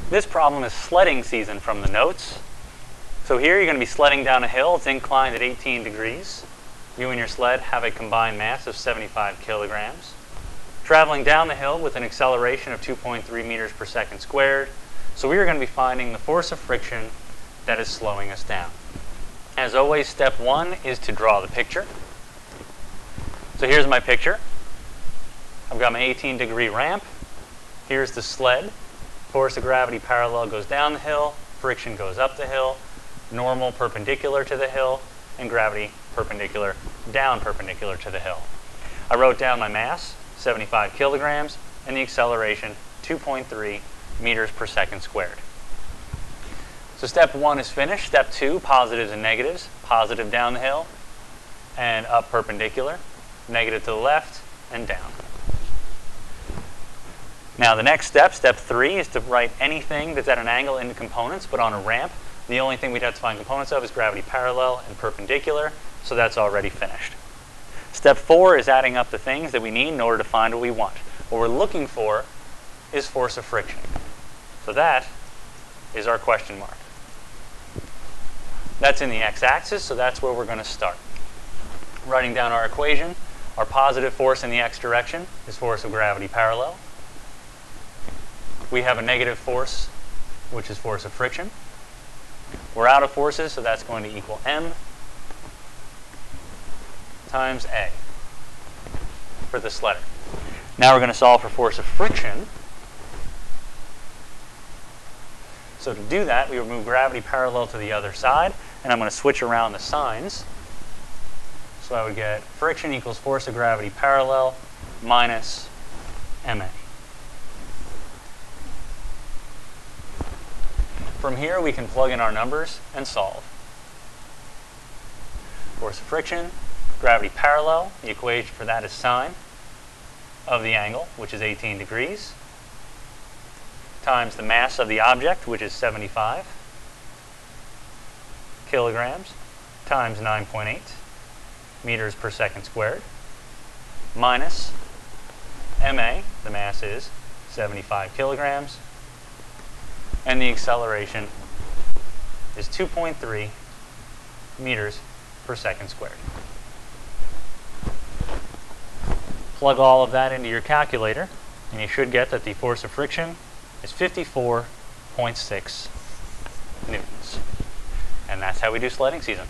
This problem is sledding season from the notes. So here you're going to be sledding down a hill. It's inclined at 18 degrees. You and your sled have a combined mass of 75 kilograms. Traveling down the hill with an acceleration of 2.3 meters per second squared. So we are going to be finding the force of friction that is slowing us down. As always, step one is to draw the picture. So here's my picture. I've got my 18-degree ramp. Here's the sled. Force of gravity parallel goes down the hill. Friction goes up the hill. Normal perpendicular to the hill. And gravity perpendicular, down perpendicular to the hill. I wrote down my mass, 75 kilograms, and the acceleration, 2.3 meters per second squared. So step one is finished. Step two, positives and negatives. Positive down the hill and up perpendicular. Negative to the left and down. Now the next step, step three, is to write anything that's at an angle into components, but on a ramp. The only thing we'd have to find components of is gravity parallel and perpendicular, so that's already finished. Step four is adding up the things that we need in order to find what we want. What we're looking for is force of friction. So that is our question mark. That's in the x-axis, so that's where we're going to start. Writing down our equation, our positive force in the x direction is force of gravity parallel. We have a negative force, which is force of friction. We're out of forces, so that's going to equal m times a for this letter. Now we're going to solve for force of friction. So to do that, we would move gravity parallel to the other side, and I'm going to switch around the signs. So I would get friction equals force of gravity parallel minus ma. From here, we can plug in our numbers and solve. Force of friction, gravity parallel, the equation for that is sine of the angle, which is 18 degrees, times the mass of the object, which is 75 kilograms, times 9.8 meters per second squared, minus ma, the mass is 75 kilograms, and the acceleration is 2.3 meters per second squared. Plug all of that into your calculator, and you should get that the force of friction is 54.6 newtons. And that's how we do sledding season.